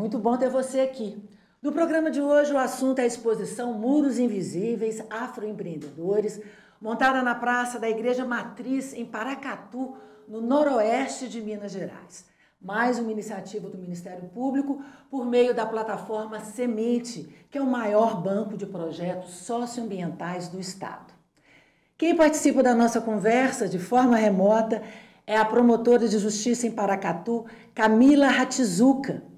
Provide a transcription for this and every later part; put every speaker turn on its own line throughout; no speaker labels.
muito bom ter você aqui. No programa de hoje, o assunto é a exposição Muros Invisíveis, Afroempreendedores, montada na praça da Igreja Matriz, em Paracatu, no noroeste de Minas Gerais. Mais uma iniciativa do Ministério Público por meio da plataforma Semente, que é o maior banco de projetos socioambientais do Estado. Quem participa da nossa conversa de forma remota é a promotora de justiça em Paracatu, Camila Ratizuka.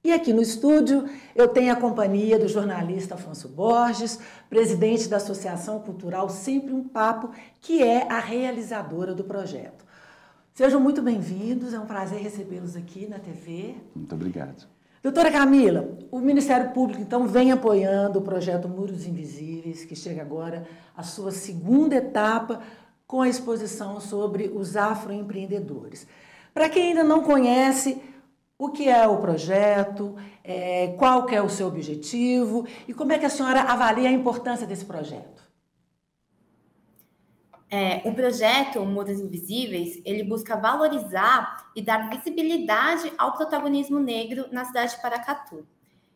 E aqui no estúdio eu tenho a companhia do jornalista Afonso Borges, presidente da Associação Cultural Sempre um Papo, que é a realizadora do projeto. Sejam muito bem-vindos, é um prazer recebê-los aqui na TV.
Muito obrigado.
Doutora Camila, o Ministério Público, então, vem apoiando o projeto Muros Invisíveis, que chega agora à sua segunda etapa com a exposição sobre os afroempreendedores. Para quem ainda não conhece, o que é o projeto, qual que é o seu objetivo e como é que a senhora avalia a importância desse projeto?
O projeto Muros Invisíveis, ele busca valorizar e dar visibilidade ao protagonismo negro na cidade de Paracatu.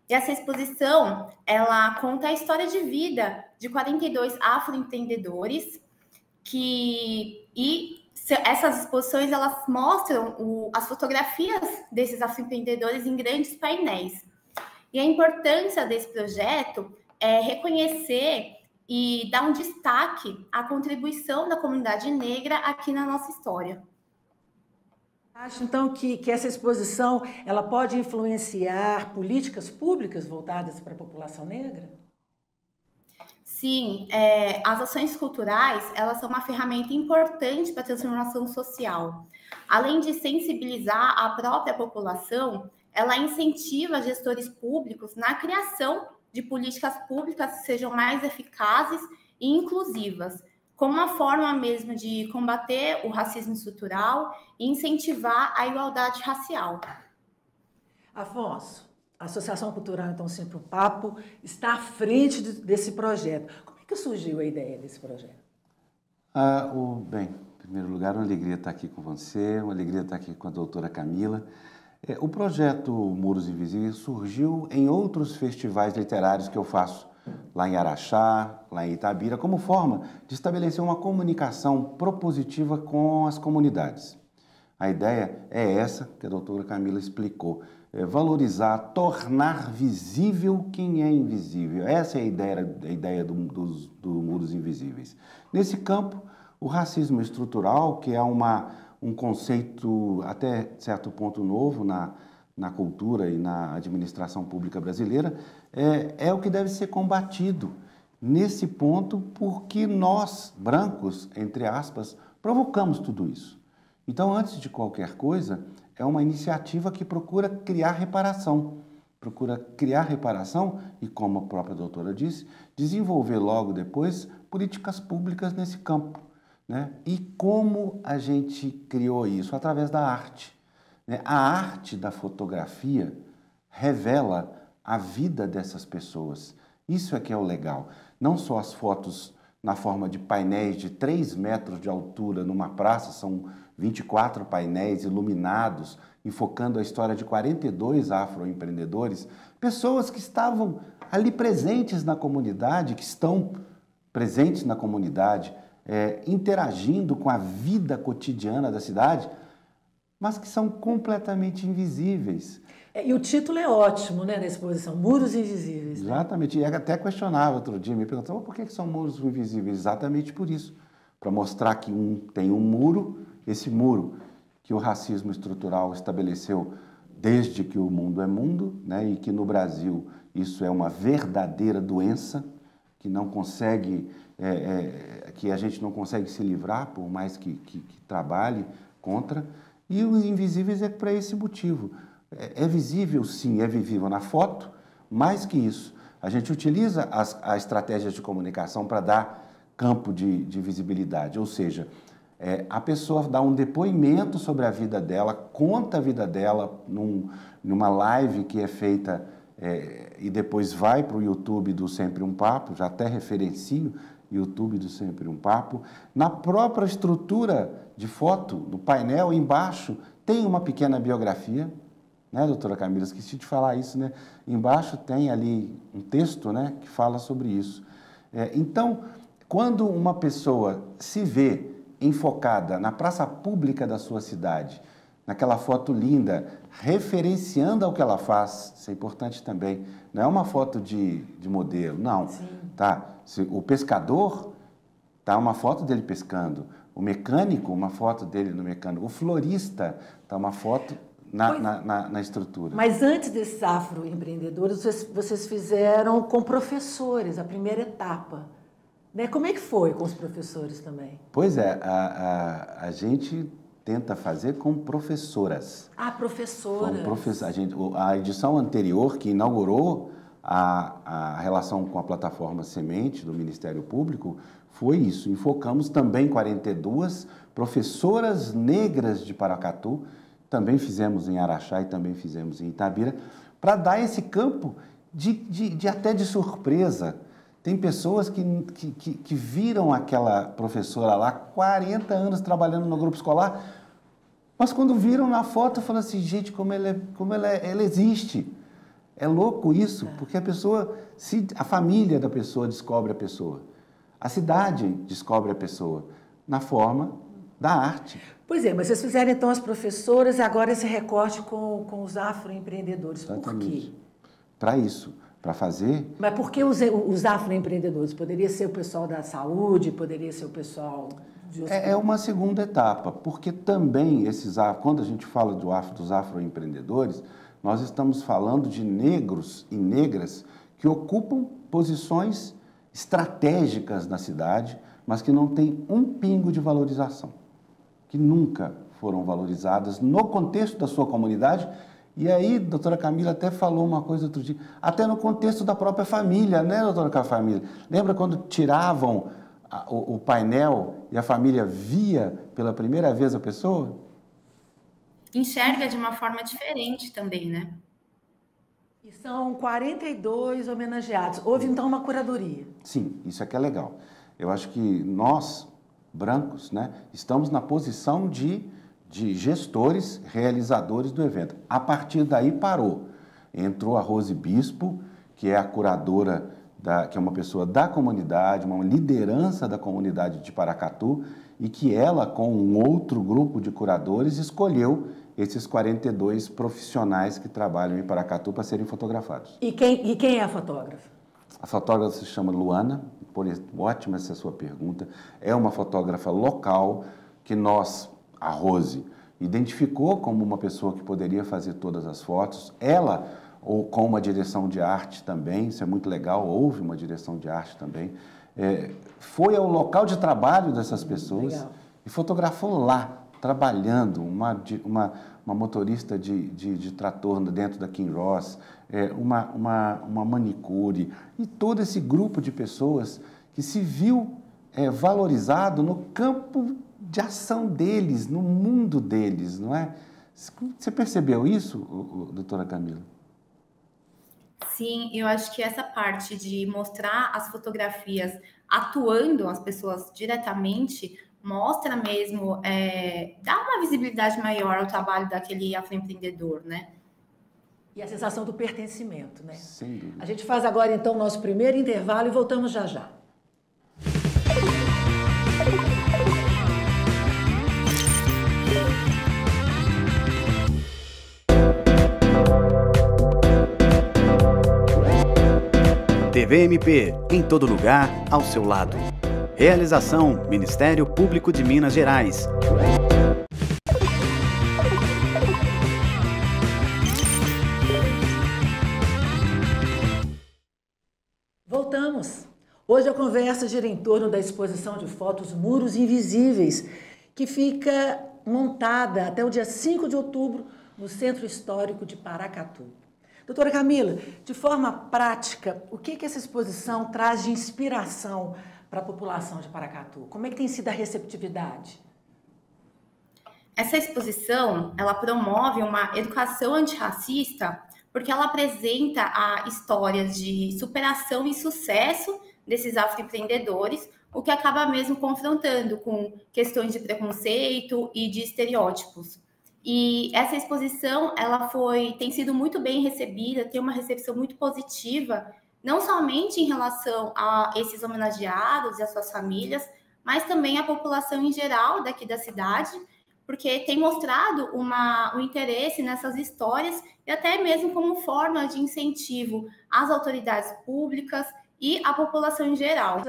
E essa exposição, ela conta a história de vida de 42 afroempreendedores essas exposições, elas mostram as fotografias desses afroempreendedores em grandes painéis. E a importância desse projeto é reconhecer e dar um destaque à contribuição da comunidade negra aqui na nossa história.
Acho, então, que essa exposição ela pode influenciar políticas públicas voltadas para a população negra?
Sim, as ações culturais, elas são uma ferramenta importante para a transformação social. Além de sensibilizar a própria população, ela incentiva gestores públicos na criação de políticas públicas que sejam mais eficazes e inclusivas, como uma forma mesmo de combater o racismo estrutural e incentivar a igualdade racial.
Afonso, a Associação Cultural, então, Sempre um Papo, está à frente desse projeto. Como é que surgiu a ideia desse projeto?
Bem, em primeiro lugar, uma alegria estar aqui com você, uma alegria estar aqui com a doutora Camila. O projeto Muros Invisíveis surgiu em outros festivais literários que eu faço, lá em Araxá, lá em Itabira, como forma de estabelecer uma comunicação propositiva com as comunidades. A ideia é essa que a doutora Camila explicou, valorizar, tornar visível quem é invisível. Essa é a ideia do Muros Invisíveis. Nesse campo, o racismo estrutural, que é um conceito até certo ponto novo na cultura e na administração pública brasileira, é o que deve ser combatido nesse ponto, porque nós, brancos, entre aspas, provocamos tudo isso. Então, antes de qualquer coisa, é uma iniciativa que procura criar reparação. E, como a própria doutora disse, desenvolver logo depois políticas públicas nesse campo. Né? E como a gente criou isso? Através da arte. Né? A arte da fotografia revela a vida dessas pessoas. Isso é que é o legal. Não só as fotos na forma de painéis de 3 metros de altura numa praça, são 24 painéis iluminados, enfocando a história de 42 afroempreendedores, pessoas que estavam ali presentes na comunidade, que estão presentes na comunidade, interagindo com a vida cotidiana da cidade, mas que são completamente invisíveis.
E o título é ótimo, né, da exposição, Muros Invisíveis. Né?
Exatamente, e até questionava outro dia, me perguntava por que são muros invisíveis? Exatamente por isso, para mostrar que tem um muro, esse muro que o racismo estrutural estabeleceu desde que o mundo é mundo, né, e que no Brasil isso é uma verdadeira doença, que não consegue, que a gente não consegue se livrar, por mais que trabalhe contra, e os invisíveis é para esse motivo. É visível, sim, é visível na foto, mais que isso. A gente utiliza as estratégias de comunicação para dar campo de visibilidade, ou seja, a pessoa dá um depoimento sobre a vida dela, conta a vida dela numa live que é feita e depois vai para o YouTube do Sempre um Papo, já até referencio YouTube do Sempre um Papo. Na própria estrutura de foto, do painel, embaixo, tem uma pequena biografia, né, doutora Camila? Esqueci de falar isso, né? Embaixo tem ali um texto, né, que fala sobre isso. Então, quando uma pessoa se vê enfocada na praça pública da sua cidade, naquela foto linda, referenciando ao que ela faz, isso é importante também. Não é uma foto de modelo, não.
Sim.
Tá? O pescador, tá uma foto dele pescando. O mecânico, uma foto dele no mecânico. O florista, tá uma foto na estrutura.
Mas antes desses afroempreendedores, vocês fizeram com professores, a primeira etapa. Né? Como é que foi com os professores também?
Pois é, a gente tenta fazer com professoras.
Ah, professoras.
A edição anterior, que inaugurou a relação com a plataforma Semente do Ministério Público, foi isso. Enfocamos também 42 professoras negras de Paracatu, também fizemos em Araxá e também fizemos em Itabira, para dar esse campo até de surpresa. Tem pessoas que viram aquela professora lá 40 anos trabalhando no grupo escolar, mas quando viram na foto, falam assim, gente, como ela existe. É louco isso, porque a família da pessoa descobre a pessoa. A cidade descobre a pessoa na forma da arte.
Pois é, mas vocês fizeram então as professoras e agora esse recorte com os afroempreendedores.
Exatamente.
Por quê?
Para isso, para fazer...
Mas por que os afroempreendedores? Poderia ser o pessoal da saúde, poderia ser o pessoal...
É uma segunda etapa, porque também quando a gente fala dos afroempreendedores, nós estamos falando de negros e negras que ocupam posições estratégicas na cidade, mas que não têm um pingo de valorização, que nunca foram valorizadas no contexto da sua comunidade. E aí, doutora Camila até falou uma coisa outro dia, até no contexto da própria família, né, doutora Camila? Lembra quando tiravam o painel e a família via pela primeira vez a pessoa?
Enxerga de uma forma diferente também, né?
E são 42 homenageados. Houve, então, uma curadoria.
Sim, isso é que é legal. Eu acho que nós, brancos, né, estamos na posição de gestores, realizadores do evento. A partir daí parou. Entrou a Rose Bispo, que é a curadora, que é uma pessoa da comunidade, uma liderança da comunidade de Paracatu, e que ela, com um outro grupo de curadores, escolheu esses 42 profissionais que trabalham em Paracatu para serem fotografados.
E quem é a fotógrafa?
A fotógrafa se chama Luana, ótima essa sua pergunta. É uma fotógrafa local que a Rose, identificou como uma pessoa que poderia fazer todas as fotos. Ela, com uma direção de arte também, isso é muito legal, houve uma direção de arte também, foi ao local de trabalho dessas pessoas e fotografou lá, trabalhando, uma motorista de trator dentro da Kinross, uma manicure, e todo esse grupo de pessoas que se viu valorizado no campo de ação deles, no mundo deles, não é? Você percebeu isso, doutora Camila?
Sim, eu acho que essa parte de mostrar as fotografias atuando as pessoas diretamente mostra mesmo, dá uma visibilidade maior ao trabalho daquele afroempreendedor, né?
E a sensação do pertencimento, né?
Sem dúvida.
A gente faz agora, então, o nosso primeiro intervalo e voltamos já já.
TVMP, em todo lugar, ao seu lado. Realização: Ministério Público de Minas Gerais.
Voltamos. Hoje a conversa gira em torno da exposição de fotos Muros Invisíveis, que fica montada até o dia 5 de outubro no Centro Histórico de Paracatu. Doutora Camila, de forma prática, o que essa exposição traz de inspiração para a população de Paracatu? Como é que tem sido a receptividade?
Essa exposição, ela promove uma educação antirracista porque ela apresenta histórias de superação e sucesso desses afroempreendedores, o que acaba mesmo confrontando com questões de preconceito e de estereótipos. E essa exposição, tem sido muito bem recebida, tem uma recepção muito positiva, não somente em relação a esses homenageados e as suas famílias, mas também a população em geral daqui da cidade, porque tem mostrado um interesse nessas histórias e até mesmo como forma de incentivo às autoridades públicas e à população em geral.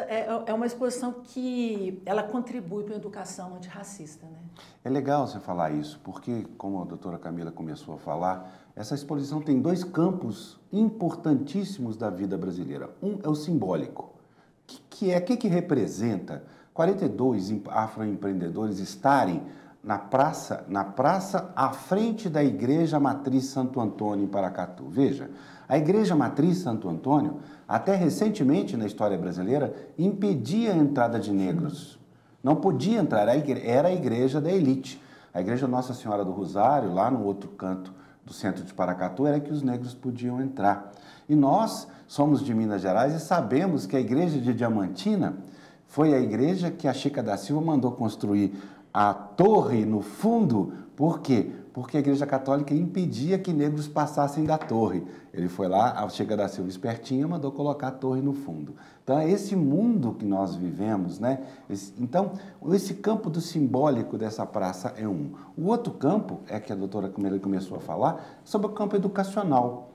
É uma exposição que ela contribui para a educação antirracista, né?
É legal você falar isso, porque, como a doutora Camila começou a falar, essa exposição tem dois campos importantíssimos da vida brasileira. Um é o simbólico. O que representa 42 afroempreendedores estarem na praça à frente da Igreja Matriz Santo Antônio, em Paracatu? Veja, a Igreja Matriz Santo Antônio, até recentemente na história brasileira, impedia a entrada de negros. Não podia entrar, era a igreja da elite. A Igreja Nossa Senhora do Rosário, lá no outro canto do centro de Paracatu, era que os negros podiam entrar. E nós somos de Minas Gerais e sabemos que a Igreja de Diamantina foi a igreja que a Chica da Silva mandou construir a torre no fundo. Por quê? Porque a Igreja Católica impedia que negros passassem da torre. Ele foi lá, a Chica da Silva espertinha, mandou colocar a torre no fundo. Então, é esse mundo que nós vivemos, né? Então, esse campo do simbólico dessa praça é um. O outro campo, é que a doutora Camila começou a falar, sobre o campo educacional.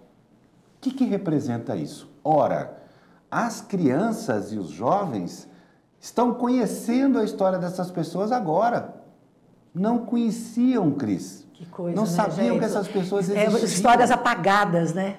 O que representa isso? Ora, as crianças e os jovens estão conhecendo a história dessas pessoas agora. Não conheciam, Cris.
Que coisa,
não sabiam
gente?
Que essas pessoas existiam.
Histórias apagadas, né?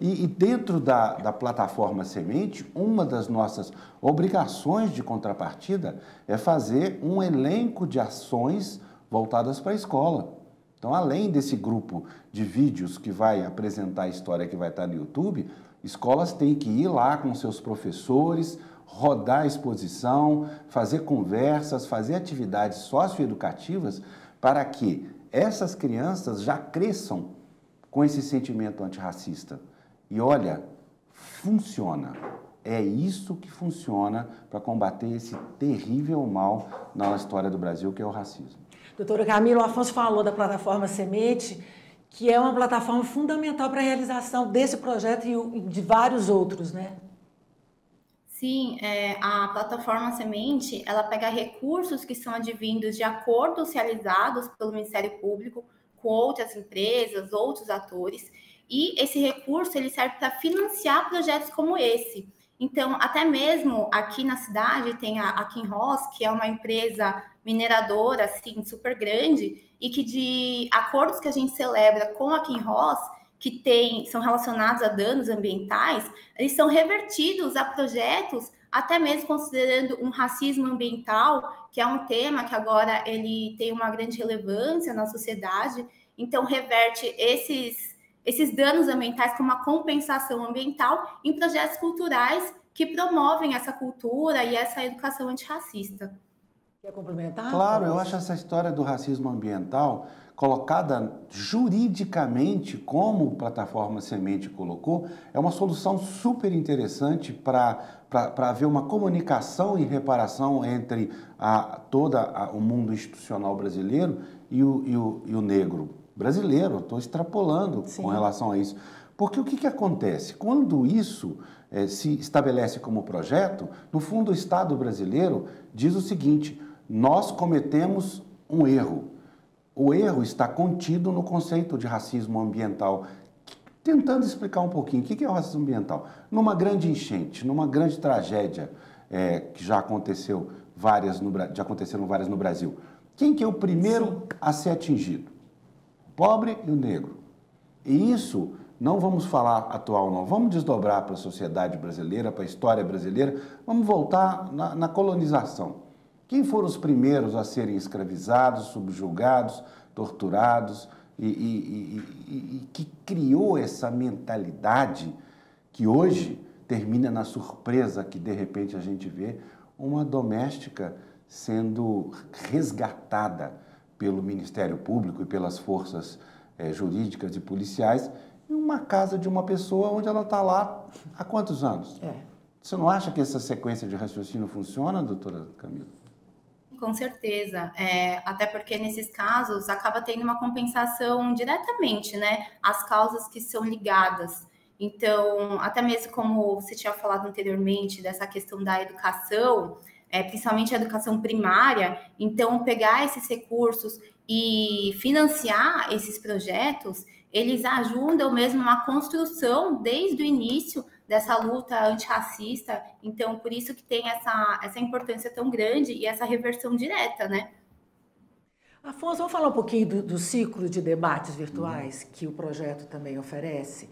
E dentro da plataforma Semente, uma das nossas obrigações de contrapartida é fazer um elenco de ações voltadas para a escola. Então, além desse grupo de vídeos que vai apresentar a história que vai estar no YouTube, escolas têm que ir lá com seus professores, rodar a exposição, fazer conversas, fazer atividades socioeducativas para que essas crianças já cresçam com esse sentimento antirracista. E olha, funciona. É isso que funciona para combater esse terrível mal na história do Brasil, que é o racismo.
Doutora Camila, o Afonso falou da plataforma Semente, que é uma plataforma fundamental para a realização desse projeto e de vários outros, né?
Sim, a plataforma Semente, ela pega recursos que são advindos de acordos realizados pelo Ministério Público com outras empresas, outros atores, e esse recurso ele serve para financiar projetos como esse. Então, até mesmo aqui na cidade tem a Kinross, que é uma empresa mineradora assim, super grande, e que de acordos que a gente celebra com a Kinross, que são relacionados a danos ambientais, eles são revertidos a projetos, até mesmo considerando um racismo ambiental, que é um tema que agora ele tem uma grande relevância na sociedade, então reverte esses danos ambientais com uma compensação ambiental em projetos culturais que promovem essa cultura e essa educação antirracista.
Quer complementar?
Claro, eu acho essa história do racismo ambiental colocada juridicamente, como a plataforma Semente colocou, é uma solução super interessante para haver uma comunicação e reparação entre todo o mundo institucional brasileiro e o negro brasileiro. Estou extrapolando com relação a isso. Porque o que acontece? Quando isso se estabelece como projeto, no fundo o Estado brasileiro diz o seguinte: nós cometemos um erro. O erro está contido no conceito de racismo ambiental. Tentando explicar um pouquinho o que é o racismo ambiental. Numa grande enchente, numa grande tragédia, que já aconteceram várias no Brasil, quem que é o primeiro a ser atingido? O pobre e o negro. E isso não vamos falar atual, não. Vamos desdobrar para a sociedade brasileira, para a história brasileira. Vamos voltar na colonização. Quem foram os primeiros a serem escravizados, subjugados, torturados e que criou essa mentalidade que hoje termina na surpresa que, de repente, a gente vê uma doméstica sendo resgatada pelo Ministério Público e pelas forças jurídicas e policiais em uma casa de uma pessoa onde ela está lá há quantos anos? Você não acha que essa sequência de raciocínio funciona, doutora Camila?
com certeza. Até porque nesses casos acaba tendo uma compensação diretamente, né? As causas que são ligadas. Então, até mesmo como você tinha falado anteriormente, dessa questão da educação, principalmente a educação primária, então pegar esses recursos e financiar esses projetos, eles ajudam mesmo na construção desde o início dessa luta antirracista, então por isso que tem essa importância tão grande e essa reversão direta, né?
Afonso, vamos falar um pouquinho do ciclo de debates virtuais que o projeto também oferece.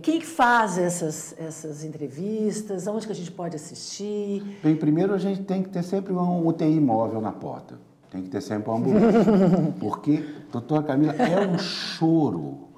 Quem faz essas entrevistas? Onde que a gente pode assistir?
Bem, primeiro a gente tem que ter sempre um UTI móvel na porta. Tem que ter sempre uma ambulância. Porque, doutora Camila, é um choro.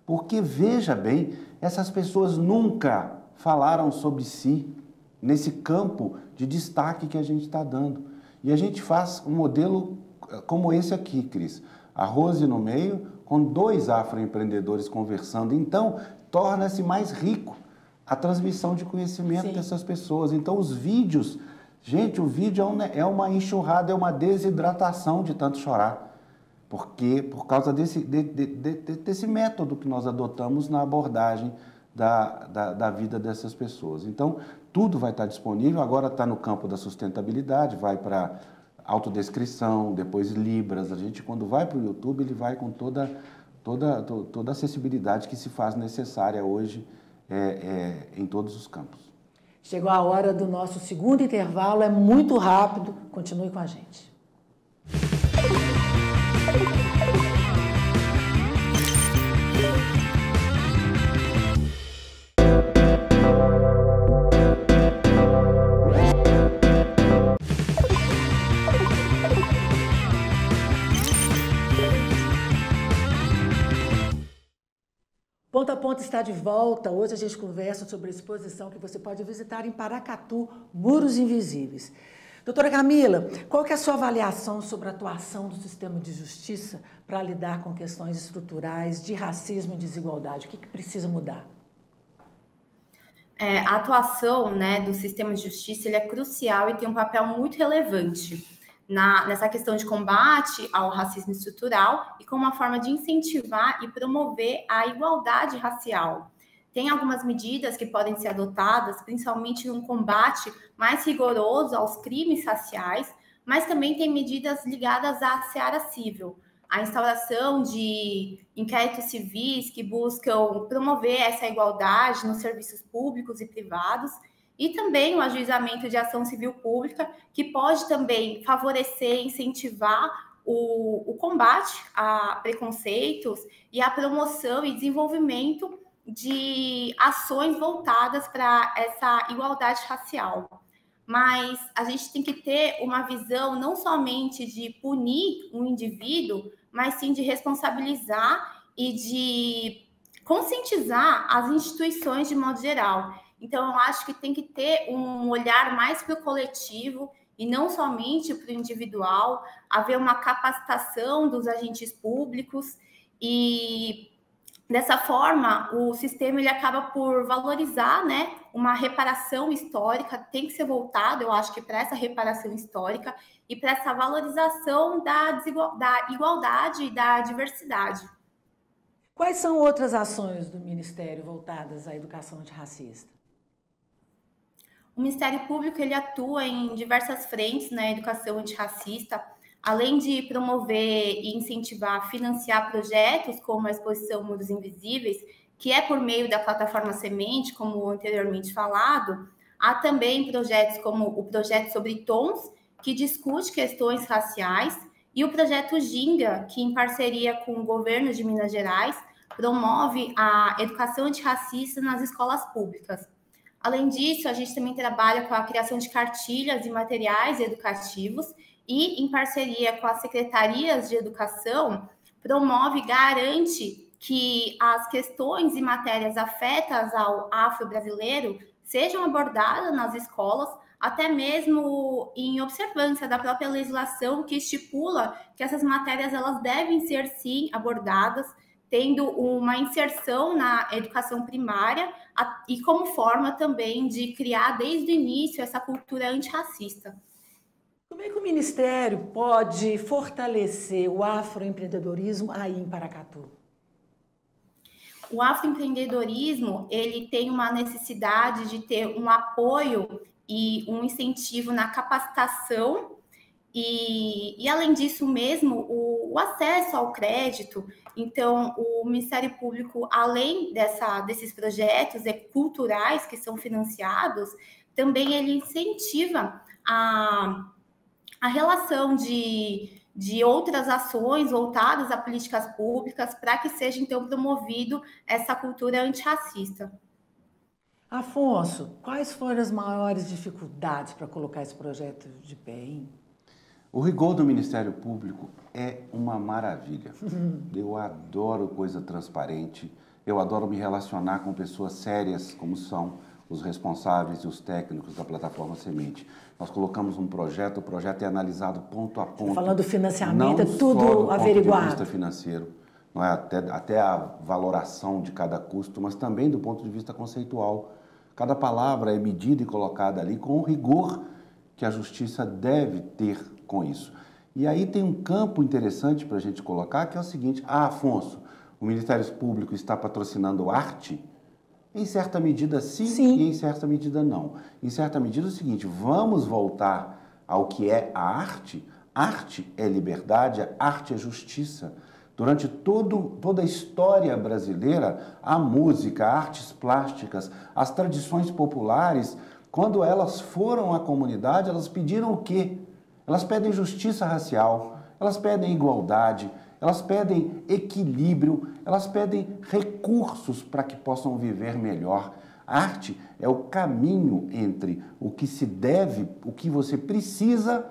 Porque, veja bem, essas pessoas nunca falaram sobre si nesse campo de destaque que a gente está dando. E a gente faz um modelo como esse aqui, Cris. A Rose no meio, com 2 afroempreendedores conversando. Então, torna-se mais rico a transmissão de conhecimento
Sim.
dessas pessoas. Então, os vídeos... Gente, o vídeo é uma enxurrada, é uma desidratação de tanto chorar. Porque, por causa desse método que nós adotamos na abordagem da vida dessas pessoas. Então, tudo vai estar disponível, agora está no campo da sustentabilidade, vai para autodescrição, depois Libras. A gente, quando vai para o YouTube, ele vai com toda a acessibilidade que se faz necessária hoje em todos os campos.
Chegou a hora do nosso segundo intervalo, é muito rápido, continue com a gente. Ponta a Ponta está de volta. Hoje a gente conversa sobre a exposição que você pode visitar em Paracatu, Muros Invisíveis. Doutora Camila, qual que é a sua avaliação sobre a atuação do sistema de justiça para lidar com questões estruturais de racismo e desigualdade? O que precisa mudar?
A atuação, né, do sistema de justiça ele é crucial e tem um papel muito relevante nessa questão de combate ao racismo estrutural e como uma forma de incentivar e promover a igualdade racial. Tem algumas medidas que podem ser adotadas, principalmente num combate mais rigoroso aos crimes raciais, mas também tem medidas ligadas à seara civil, a instauração de inquéritos civis que buscam promover essa igualdade nos serviços públicos e privados, e também o ajuizamento de ação civil pública, que pode também favorecer e incentivar o combate a preconceitos e a promoção e desenvolvimento de ações voltadas para essa igualdade racial. Mas a gente tem que ter uma visão não somente de punir um indivíduo, mas sim de responsabilizar e de conscientizar as instituições de modo geral. Então, eu acho que tem que ter um olhar mais para o coletivo e não somente para o individual, haver uma capacitação dos agentes públicos e, dessa forma, o sistema ele acaba por valorizar, né, uma reparação histórica, tem que ser voltado, eu acho que para essa reparação histórica e para essa valorização da igualdade e da diversidade.
Quais são outras ações do Ministério voltadas à educação antirracista?
O Ministério Público ele atua em diversas frentes na educação antirracista, além de promover e incentivar, financiar projetos como a exposição Muros Invisíveis, que é por meio da plataforma Semente, como anteriormente falado. Há também projetos como o projeto sobre tons, que discute questões raciais, e o projeto Ginga, que em parceria com o governo de Minas Gerais, promove a educação antirracista nas escolas públicas. Além disso, a gente também trabalha com a criação de cartilhas e materiais educativos e, em parceria com as secretarias de educação, promove e garante que as questões e matérias afetas ao afro-brasileiro sejam abordadas nas escolas, até mesmo em observância da própria legislação que estipula que essas matérias elas devem ser, sim, abordadas, tendo uma inserção na educação primária e como forma também de criar desde o início essa cultura antirracista.
Como é que o Ministério pode fortalecer o afroempreendedorismo aí em Paracatu?
O afroempreendedorismo, ele tem uma necessidade de ter um apoio e um incentivo na capacitação e além disso mesmo, o acesso ao crédito. Então, o Ministério Público, além desses projetos culturais que são financiados, também ele incentiva a relação de outras ações voltadas a políticas públicas para que seja, então, promovido essa cultura antirracista.
Afonso, quais foram as maiores dificuldades para colocar esse projeto de pé, hein?
O rigor do Ministério Público é uma maravilha. Eu adoro coisa transparente, eu adoro me relacionar com pessoas sérias, como são os responsáveis e os técnicos da plataforma Semente. Nós colocamos um projeto, o projeto é analisado ponto a ponto.
Falando do financiamento, é
não
tudo
só do
averiguado.
ponto de vista financeiro, não é? Até a valoração de cada custo, mas também do ponto de vista conceitual. Cada palavra é medida e colocada ali com o rigor que a justiça deve ter com isso. E aí tem um campo interessante para a gente colocar, que é o seguinte: Afonso, o Ministério Público está patrocinando arte? Em certa medida sim, e em certa medida não. Em certa medida é o seguinte: vamos voltar ao que é a arte? Arte é liberdade, arte é justiça. Durante toda a história brasileira, a música, artes plásticas, as tradições populares, quando elas foram à comunidade, elas pediram o quê? Elas pedem justiça racial, elas pedem igualdade, elas pedem equilíbrio, elas pedem recursos para que possam viver melhor. A arte é o caminho entre o que se deve, o que você precisa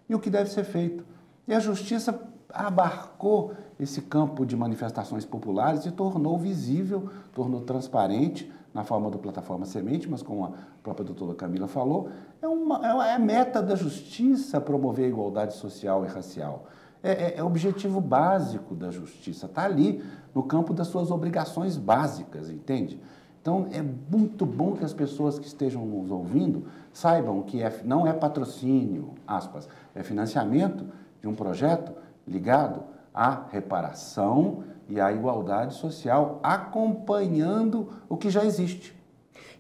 e o que deve ser feito. E a justiça abarcou esse campo de manifestações populares e tornou visível, tornou transparente na forma da plataforma Semente, mas como a própria doutora Camila falou, é a meta da justiça promover a igualdade social e racial. É o objetivo básico da justiça, está ali no campo das suas obrigações básicas, entende? Então, é muito bom que as pessoas que estejam nos ouvindo saibam que não é patrocínio, aspas, é financiamento de um projeto ligado à reparação e à igualdade social, acompanhando o que já existe.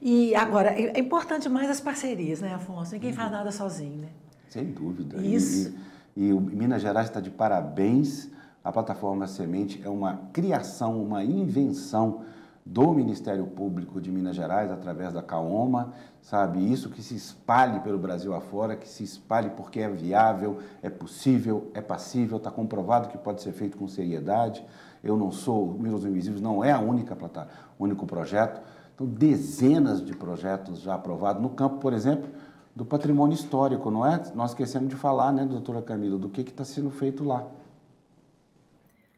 E agora, é importante mais as parcerias, né, Afonso? Ninguém faz nada sozinho, né?
Sem dúvida.
Isso.
E o Minas Gerais está de parabéns. A plataforma Semente é uma criação, uma invenção do Ministério Público de Minas Gerais, através da CAOMA, sabe? Isso que se espalhe pelo Brasil afora, que se espalhe porque é viável, é possível, é passível, está comprovado que pode ser feito com seriedade. Eu não sou, o Muros Invisíveis não é o único projeto. Então, dezenas de projetos já aprovados no campo, por exemplo, do patrimônio histórico, não é? Nós esquecemos de falar, né, doutora Camila, do que está sendo feito lá.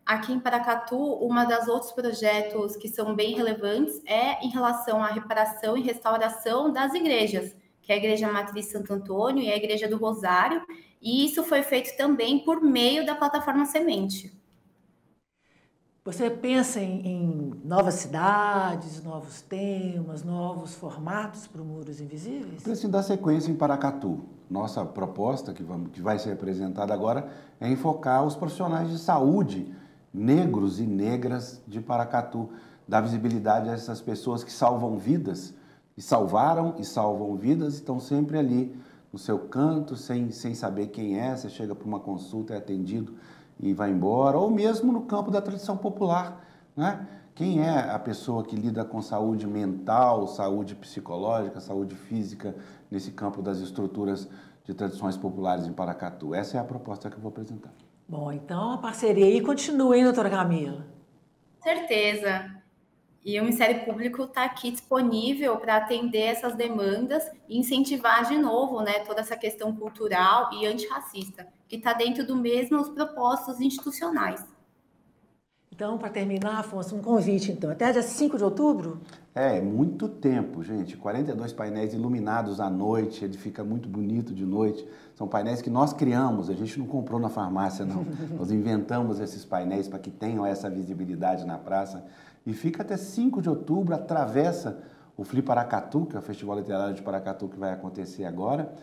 Aqui em Paracatu, uma das outros projetos que são bem relevantes é em relação à reparação e restauração das igrejas, que é a Igreja Matriz Santo Antônio e a Igreja do Rosário, e isso foi feito também por meio da plataforma Semente.
Você pensa em novas cidades, novos temas, novos formatos para o Muros Invisíveis?
Penso em dar sequência em Paracatu. Nossa proposta, que vai ser apresentada agora, é enfocar os profissionais de saúde negros e negras de Paracatu, dar visibilidade a essas pessoas que salvam vidas, e salvaram e salvam vidas, e estão sempre ali no seu canto, sem saber quem é. Você chega para uma consulta, é atendido e vai embora, ou mesmo no campo da tradição popular, né? Quem é a pessoa que lida com saúde mental, saúde psicológica, saúde física, nesse campo das estruturas de tradições populares em Paracatu? Essa é a proposta que eu vou apresentar.
Bom, então a parceria aí continua, hein, doutora Camila?
Certeza. E o Ministério Público está aqui disponível para atender essas demandas e incentivar de novo, né, toda essa questão cultural e antirracista, que está dentro do mesmo os propósitos institucionais.
Então, para terminar, Afonso, um convite, então, até dia 5 de outubro?
É muito tempo, gente. 42 painéis iluminados à noite, ele fica muito bonito de noite. São painéis que nós criamos, a gente não comprou na farmácia, não. Nós inventamos esses painéis para que tenham essa visibilidade na praça. E fica até 5 de outubro, atravessa o Fli Paracatu, que é o Festival Literário de Paracatu, que vai acontecer agora.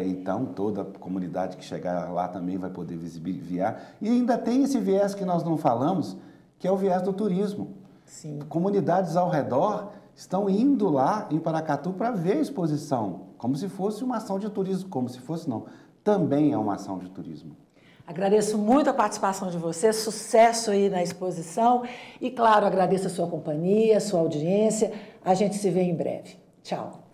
Então toda a comunidade que chegar lá também vai poder visibilizar. E ainda tem esse viés que nós não falamos, que é o viés do turismo.
Sim.
Comunidades ao redor estão indo lá em Paracatu para ver a exposição, como se fosse uma ação de turismo, como se fosse não, também é uma ação de turismo.
Agradeço muito a participação de você, sucesso aí na exposição e, claro, agradeço a sua companhia, a sua audiência. A gente se vê em breve. Tchau.